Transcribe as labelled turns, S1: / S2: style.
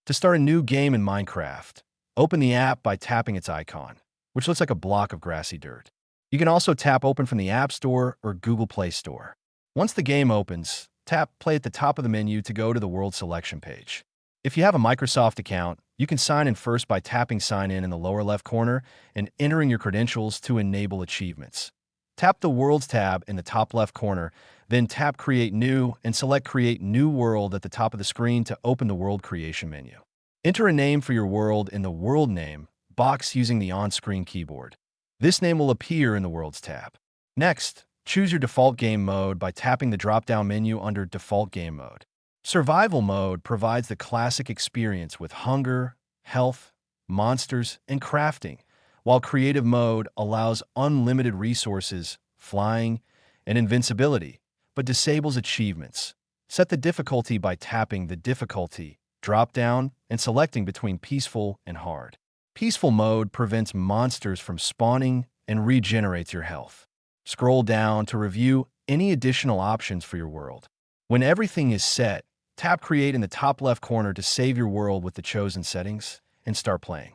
S1: To start a new game in Minecraft, open the app by tapping its icon, which looks like a block of grassy dirt. You can also tap Open from the App Store or Google Play Store. Once the game opens, tap Play at the top of the menu to go to the World Selection page. If you have a Microsoft account, you can sign in first by tapping Sign in the lower left corner and entering your credentials to enable achievements. Tap the Worlds tab in the top left corner, then tap Create New and select Create New World at the top of the screen to open the World Creation menu. Enter a name for your world in the World Name box using the on-screen keyboard. This name will appear in the Worlds tab. Next, choose your default game mode by tapping the drop-down menu under Default Game Mode. Survival mode provides the classic experience with hunger, health, monsters, and crafting, while creative mode allows unlimited resources, flying, and invincibility, but disables achievements. Set the difficulty by tapping the difficulty drop-down and selecting between peaceful and hard. Peaceful mode prevents monsters from spawning and regenerates your health. Scroll down to review any additional options for your world. When everything is set, tap Create in the top left corner to save your world with the chosen settings and start playing.